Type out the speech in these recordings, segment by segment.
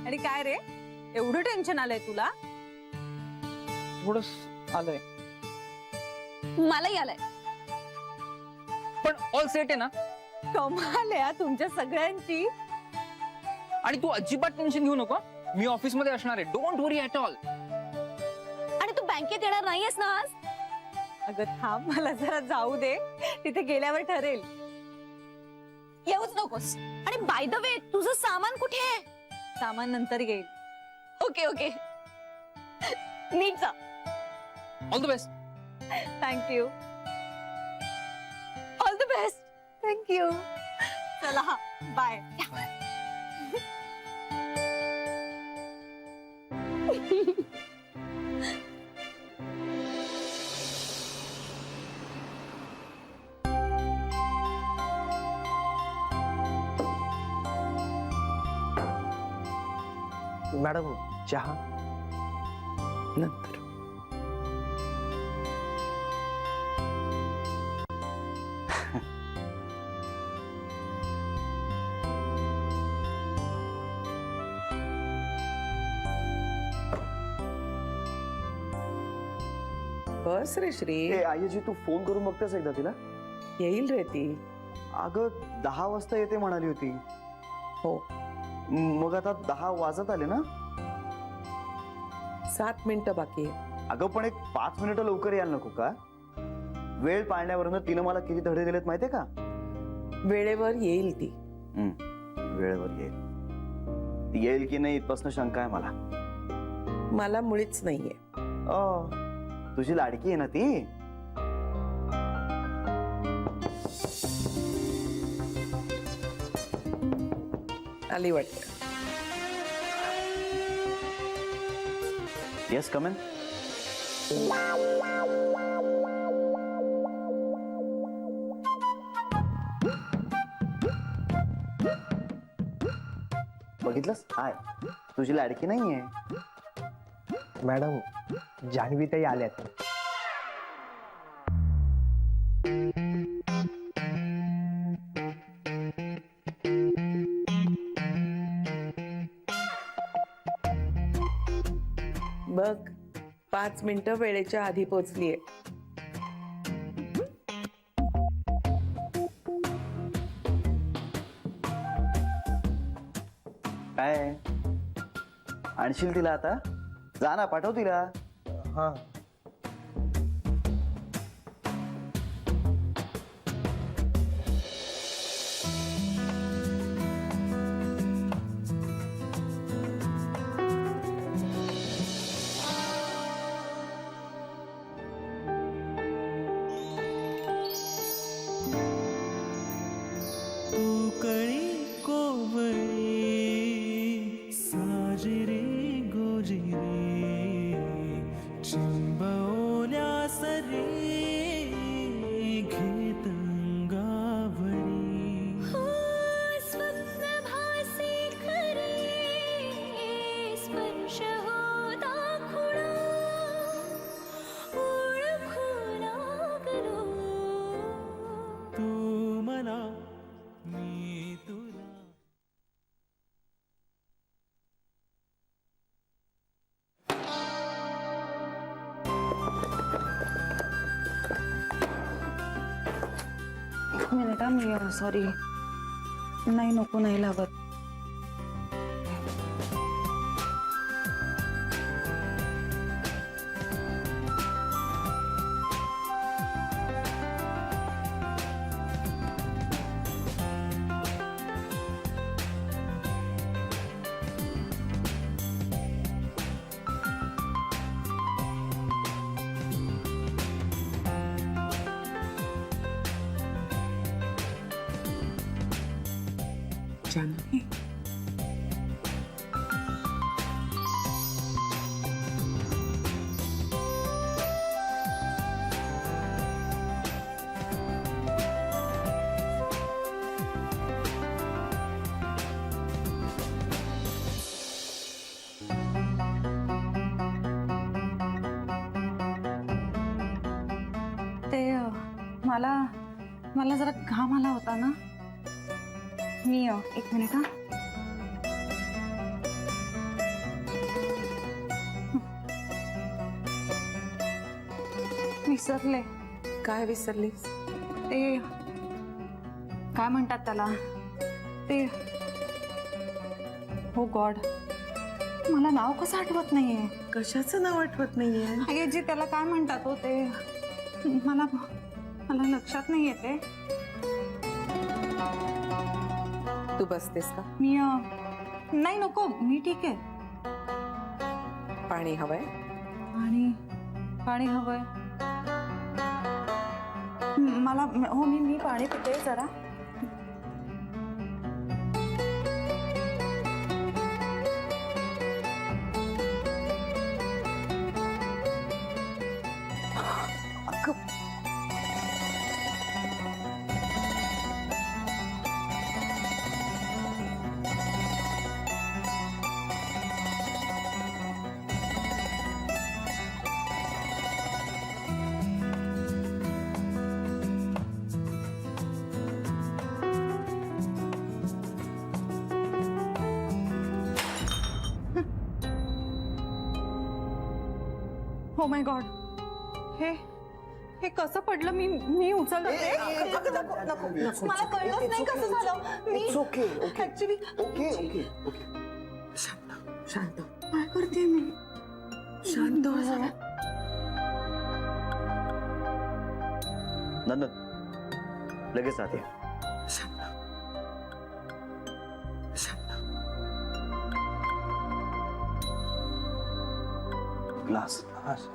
आणि काय रे, एवढं टेन्शन आलंय तुला? थोडस आलंय, मलाही आलंय. पण ऑल सेट आहे ना. कमाल आहे तुमच्या सगळ्यांची. आणि तू अजिबात टेन्शन घेऊ नको, मी ऑफिस मध्ये असणार आहे. Don't worry at all. आणि तू बँकेत येणार नाहीयेस ना आज? अगं थांब, मला जरा जाऊ दे, तिथे गेल्यावर ठरेल. येऊच नकोस. आणि बाय द वे, तुझं सामान कुठे आहे? सामान नंतर घेईल. ओके ओके, नीट जा. All the best. Thank you. All the best. Thank you. चला हा, बाय. मॅडम चहा नंतर. बस रे श्री. आईजी तू फोन करून बघतेस एकदा तिला? येईल रे ती. अगं 10 वाजता येते म्हणाली होती. हो, मग आता 10 वाजत आले ना. 7 मिनिटं बाकी आहे. अगं पण एक 5 मिनिटं लवकर यायला नको का? वेळ पाळण्यावरनं तिनं मला किती धडे दिलेत माहितीये का? वेळेवर येईल ती. वेळेवर येईल. ती येईल की नाही इथपासून शंका आहे मला. मला मुळीच नाहीये. तुझी लाडकी आहे ना ती. आली वाटत. Yes come in. बघितलंस, हाय तुझी लाडकी नाहीये. मॅडम जान्हवी ताई आल्यात. बघ, 5 मिनिटं वेळेच्या आधी पोचलीये. काय आणशील तिला आता? जा ना, पाठव तिला. हा तू कळी कोवळी साजिरी गोजिरी चिंबवल्या सरी घेत अंगावरी. स्वप्न भासी खरे स्पर्श होता खुणा ओळखू लागलो. तू मला मी तुला. मिनिट, मी सॉरी. नाही, नको, नाही लागत. जान्हवी, मला मला जरा घाम आला होता ना. मी 1 मिनिट. हा विसरले. काय विसरलीस? ते काय म्हणतात त्याला ते, हो गॉड, मला नाव कसं आठवत नाहीये. कशाचं नाव आठवत नाहीये? अगे जी त्याला काय म्हणतात हो ते, मला मला लक्षात नाही येते. तू बसतेस का? मी नाही नको, मी ठीक आहे. पाणी हवंय? आणि पाणी हवंय मला. हो मी पाणी पिते जरा. हो माय गॉड, हे कसं पडलं? मी उचललं ते. मला कळलंच नाही कसं झालं. मी okay okay actually okay okay okay. शांत काय करते मी? शांत हो. नंदन लगेच आते. ग्लास. हा सर.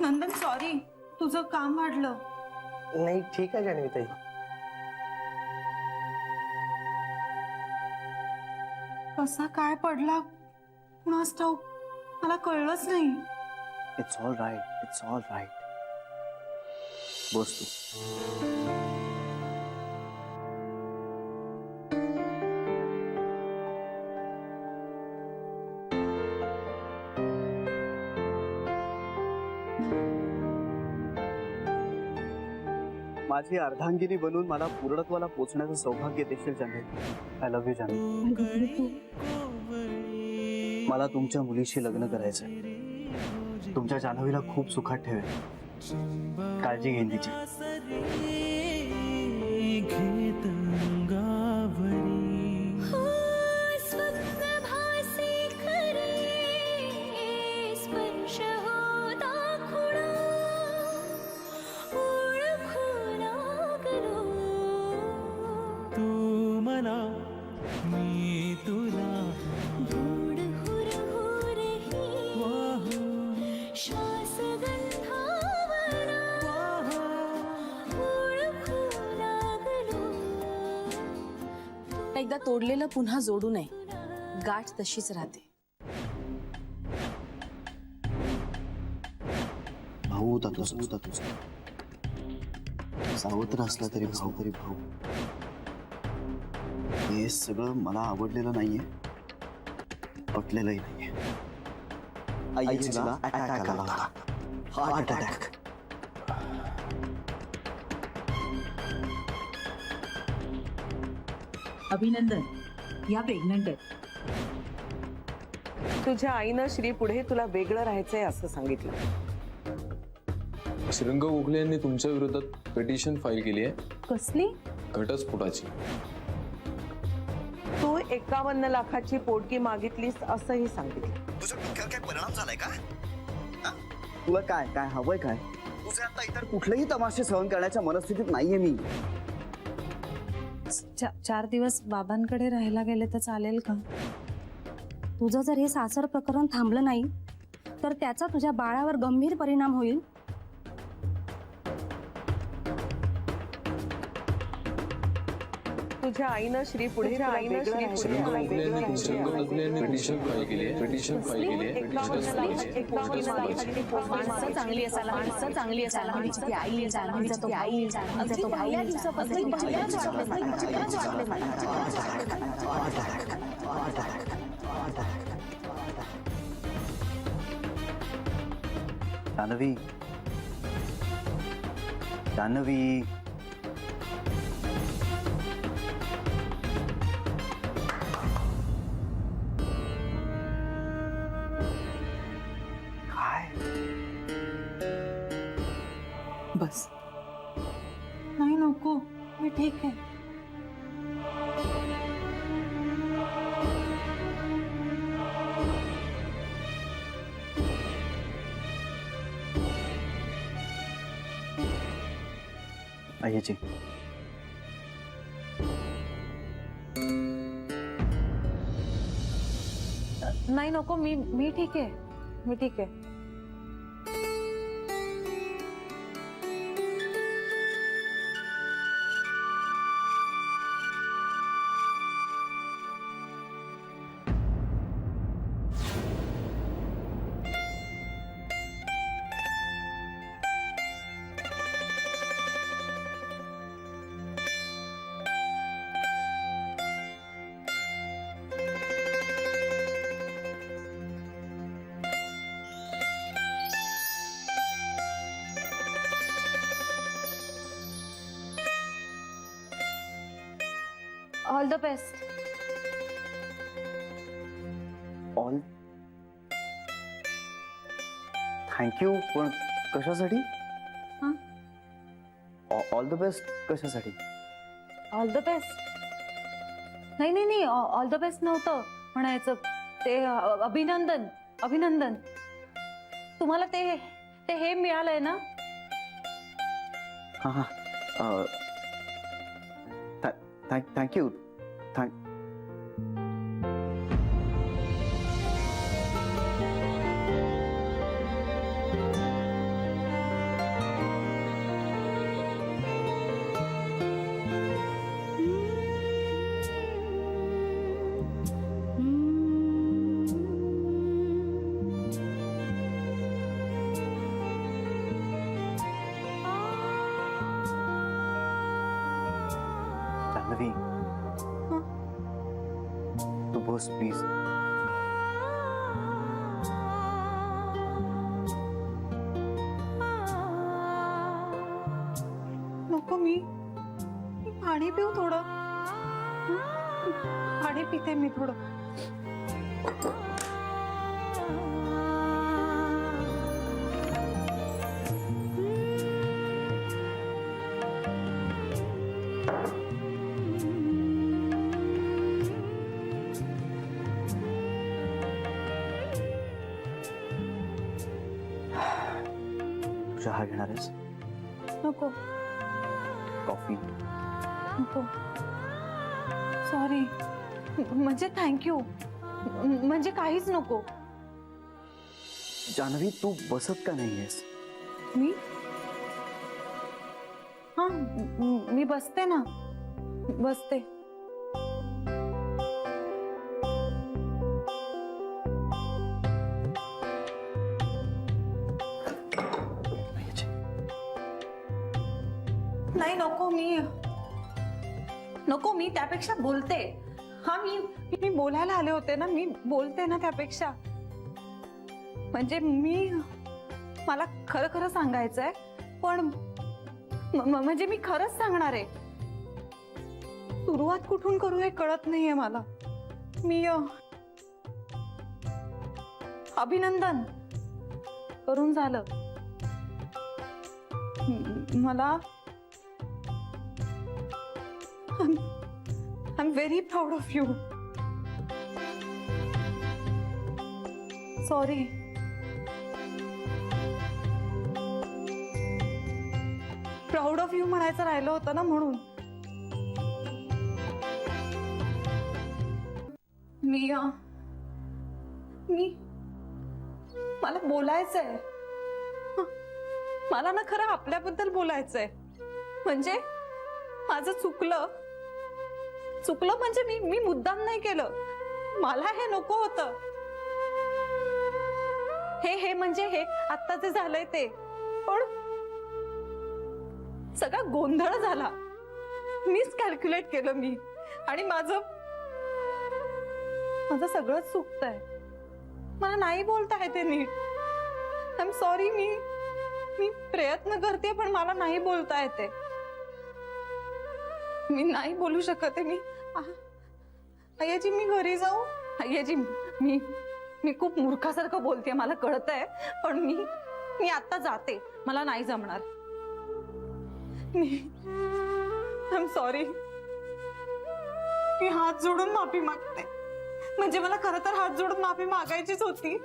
नंदन सॉरी, तुझं काम वाढलं. नाही ठीक आहे जान्हवीताई. कसा काय पडला कुणास ठाऊक, मला कळलंच नाही. It's all right, it's all right. बस तू. माझी अर्धांगिनी बनून मला पूर्णत्वाला पोचण्याचं सौभाग्य देशील Jahnavi. I love you Jahnavi. मला तुमच्या मुलीशी लग्न करायचंय. तुमच्या जान्हवीला खूप सुखात ठेवेल. काळजी घेईन तिची. घेत अंगावरी हो स्वप्नभासी खरे स्पर्श होता खुणा ओळखू लागलो तू मला मी तुला धूड हुरहुरही श्वास गंधावरा ओळखू लागलो. एकदा तोडलेलं पुन्हा जोडू नये, गाठ तशीच राहते. भाऊ होता तुझा. सावत्र असला तरी भाऊ. हे सगळं मला आवडलेलं नाहीये, पटलेलंही नाहीये. आईला अटॅक आला होता. Heart attack. अभिनंदन, या प्रेग्नंट आहेत. तुझ्या आईनं श्री पुढे तुला वेगळं राहायचंय असं सांगितलं. श्रीरंग गोखले यांनी तुमच्या विरोधात पिटिशन फाईल केली आहे. कसली? घटस्फोटाची. तू 51 लाखाची पोटगी मागितलीस असंही सांगितलं. तुझ्या डोक्यावर काय परिणाम झालाय का? तुला काय काय हवंय काय? तुझे आता इतर कुठलेही तमाशे सहन करण्याच्या मनस्थितीत नाहीये मी. 4 दिवस बाबांकडे राहायला गेले तर चालेल का? तुझं जर हे सासर प्रकरण थांबलं नाही तर त्याचा तुझ्या बाळावर गंभीर परिणाम होईल. तुझ्या आईनं श्री पुढे तुला वेगळं श्रीरंग राहायचंय. गोखले यांनी श्रीरंग गोखले यांनी पिटिशन फाईल केली आहे. माणसं चांगली असायला, माणसं चांगली असायला हवी. ती आई, जान्हवीचा तो भाऊ, जान्हवीचा तो भाऊ. Heart attack. जान्हवी, जान्हवी. काय बस. नाही नको, मी ठीक आहे. आईची नाही नको, मी ठीक आहे, मी ठीक आहे. All the best. All thank you. पण कशासाठी? हं? ऑल द बेस्ट कशासाठी? All the best. नाही नाही नाही, ऑल द बेस्ट नव्हतं म्हणायचं. ते अभिनंदन, अभिनंदन. तुम्हाला ते ते हे मिळालंय ना. हां हां. थँक्यू. जान्हवी, तू बस प्लीज. नको, मी पाणी पिऊ थोडं. पाणी पिते मी थोडं. चहा घेणार आहेस? नको कॉफी? नको. सॉरी. म्हणजे थँक्यू. म्हणजे काहीच नको. जान्हवी, तू बसत का नाहीयेस? मी हा मी बसते ना, बसते. नाही नको, मी त्यापेक्षा बोलते. हा मी बोलायला आले होते ना, मी बोलते ना त्यापेक्षा. म्हणजे मला खरं खरं सांगायचंय, पण म्हणजे मी खरंच सांगणार आहे. सुरुवात कुठून करू हे कळत नाहीये मला. मी अभिनंदन करून झालं. मला I'm very proud of you. Sorry. Proud of you म्हणायचं राहिलं होतं ना, म्हणून. मला बोलायचंय. मला ना खरं आपल्याबद्दल बोलायचंय. म्हणजे माझं चुकलं म्हणजे मी मुद्दाम नाही केलं. मला हे नको होतं. हे म्हणजे हे आता जे झालंय ते. पण सगळा गोंधळ झाला. मीच कॅल्क्युलेट केलं मी. आणि माझं सगळंच चुकतंय. मला नाही बोलता येते नीट. I am sorry. मी प्रयत्न करते पण मला नाही बोलता येते. मी नाही बोलू शकत आहे. आय्याजी मी घरी जाऊ. आय्याजी मी खूप मूर्खासारखं बोलते, मला कळत आहे, पण मी आता जाते. मला नाही जमणार. I am sorry. मी हात जोडून माफी मागते. म्हणजे मला खरं तर हात जोडून माफी मागायचीच होती,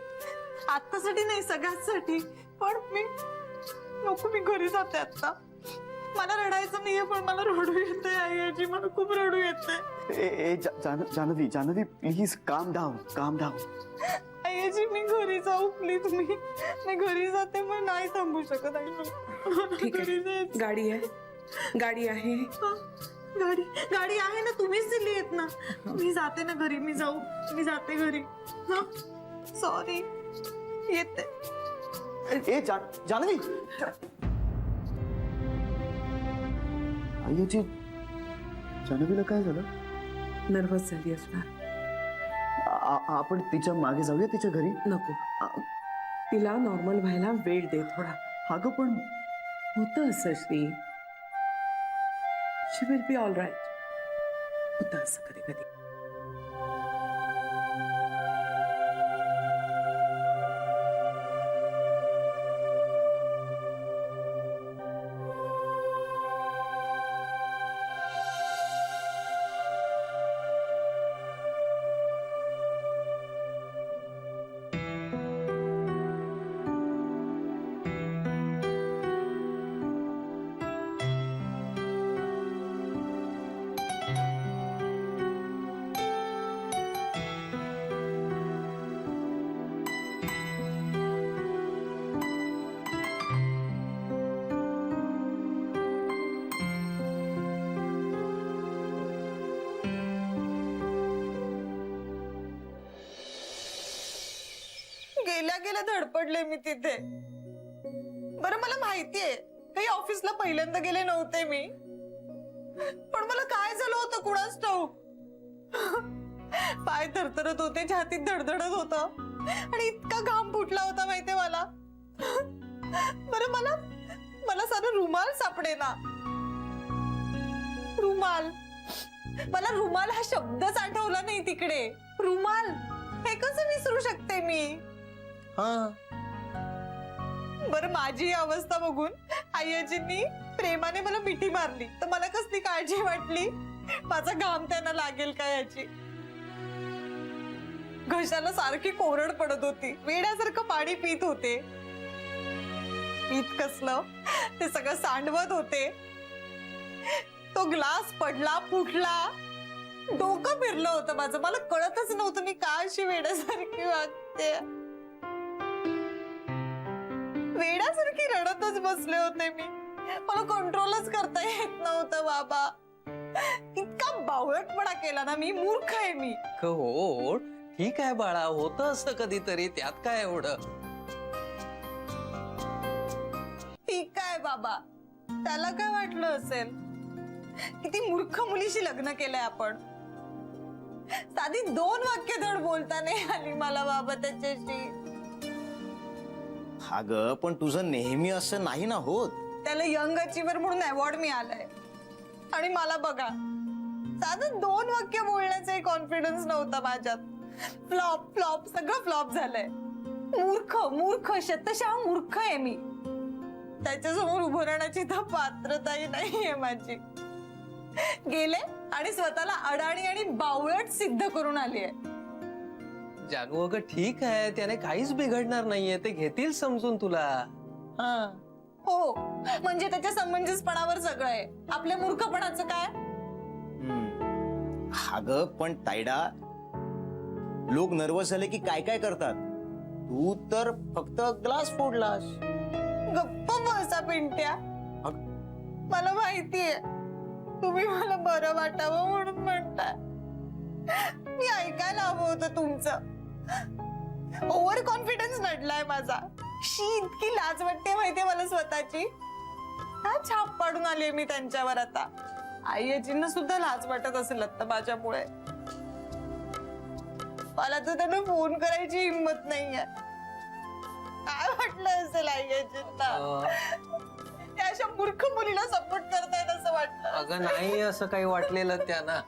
आत्तासाठी नाही सगळ्यांसाठी. पण मी घरी जाते आता. मला रडायचं नाहीये पण मला रडू येते. आईजी मला खूप रडू येते. जानवी प्लीज काम डाऊन. आईजी मी घरी जाऊ प्लीज. मी घरी जाते, पण नाही थांबू शकत. ठीक आहे, गाडी आहे. गाडी आहे ना, तुम्हीच दिली आहेत ना. मी जाते ना घरी. मी जाते घरी. सॉरी. येते. जानवी आईची जानवीला काय झालं? नर्वस झाली असणार. आपण तिच्या मागे जाऊया, तिच्या घरी. नको, तिला नॉर्मल व्हायला वेळ दे थोडा. अगं पण होतं असं श्री. शी विल बी ऑल राईट. होतं असं कधी कधी. गेल्या धडपडले मी तिथे. बरं मला माहितीये काही ऑफिसला पहिल्यांदा गेले नव्हते मी, पण मला काय झालं होतं कुणास ठाऊक. पाय थरथरत होते, छातीत धडधडत होतं आणि इतका घाम फुटला होता माहितीये मला. बरं मला साधा रुमाल सापडेना. रुमाल. मला रुमाल हा शब्दच आठवला नाही तिकडे. रुमाल हे कसं विसरू शकते मी? बरं माझी अवस्था बघून आईजींनी प्रेमाने मला मिठी मारली तर मला कसली काळजी वाटली. माझा घाम त्यांना लागेल का याची. घशाला सारखी कोरड पडत होती. वेड्यासारखं पाणी पित होते. पीत कसलं ते सगळं सांडवत होते. तो ग्लास पडला, फुटला. डोकं फिरलं होतं माझं. मला कळतच नव्हतं मी का अशी वेड्यासारखी वागते. वेड्यासारखी रडतच बसले होते मी. मला कंट्रोलच करता येत नव्हतं बाबा. इतका बावळटपणा केला ना मी. मूर्ख आहे मी. हो ठीक आहे बाळा, होतं असं कधीतरी, त्यात काय एवढं. ठीक आहे बाबा, त्याला काय वाटलं असेल. किती मूर्ख मुलीशी लग्न केलंय आपण. साधी 2 वाक्य धड बोलता नाही आली मला बाबा त्याच्याशी. अगं पण तुझं नेहमी असं नाही ना होत. त्याला यंग अचीवर म्हणून अवॉर्ड मिळालाय आणि मला बघा साधं 2 वाक्य बोलण्याचा कॉन्फिडन्स नव्हता माझ्यात. फ्लॉप सगळं फ्लॉप झालंय. मूर्ख शतशः मूर्ख आहे मी. त्याच्यासमोर उभं राहण्याची तर पात्रताही नाहीये माझी. गेले आणि स्वतःला अडाणी आणि बावळट सिद्ध करून आली आहे. जानू अगं ठीक आहे, त्याने काहीच बिघडणार नाहीये, ते घेतील समजून तुला. हो म्हणजे त्याच्या समंजसपणावर सगळं आहे. आपल्या मूर्खपणाचं काय. अगं पण तायडा, लोक नर्वस झाले की काय काय करतात. तू तर फक्त ग्लास फोडलास. गप्प बसा पिंट्या. मला माहितीये तुम्ही मला बरं वाटावं म्हणून म्हणताय. मी ऐकायला हवं होतं तुमचं. ओव्हर कॉन्फिडन्स नडलाय माझा. शी इतकी लाज वाटते माहितीये मला स्वतःची. काय छाप पाडून आली मी त्यांच्यावर आता. आईजींना सुद्धा लाज वाटत असेल आता माझ्यामुळे. मला तर त्यांना फोन करायची हिंमत नाहीये. काय वाटलं असेल आई अजितला त्या अशा मूर्ख मुलीला सपोर्ट करतायत असं वाटलं. अगं नाही असं काही वाटलेलं त्यांना.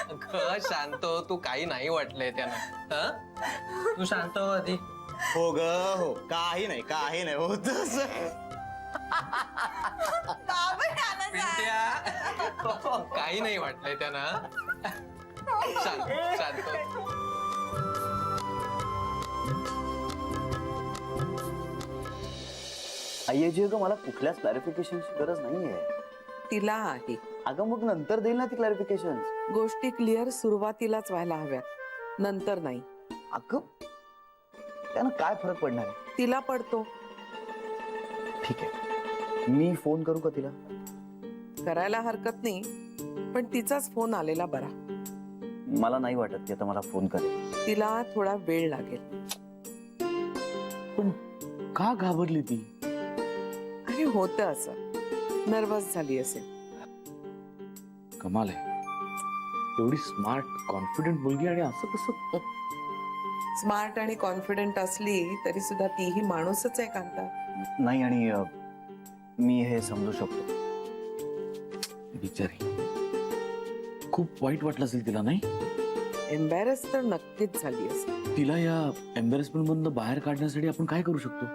अगं शांत हो, तू काही नाही वाटलंय त्यांना. हं? तू शांत हो आधी. हो ग हो, काही नाही होत पिंट्या, काही नाही वाटलंय त्यांना. शांत शांत हो. आई अजय ग मला कुठल्याच क्लॅरिफिकेशनची गरज नाहीये. तिला आहे. अगं मग नंतर देईल ना ती क्लॅरिफिकेशन. गोष्टी क्लिअर सुरुवातीलाच व्हायला हव्यात, नंतर नाही. अगं त्यानं काय फरक पडणार आहे? तिला पडतो. ठीक आहे, मी फोन करू का तिला? करायला हरकत नाही, पण तिचाच फोन आलेला बरा. मला नाही वाटत की आता मला फोन करेल. तिला थोडा वेळ लागेल. पण का घाबरली ती? अरे होतं असं, नर्वस झाली असेल. कमाल आहे, एवढी स्मार्ट कॉन्फिडंट मुलगी आणि असं कसं? स्मार्ट आणि कॉन्फिडंट असली तरी सुद्धा तीही माणूसच आहे कांता. नाही, आणि मी हे समजू शकतो. बिचारी खूप वाईट वाटलं असेल तिला, नाही? एम्बॅरस तर नक्कीच झाली असेल. तिला या एम्बॅरसमेंट मधून बाहेर काढण्यासाठी आपण काय करू शकतो?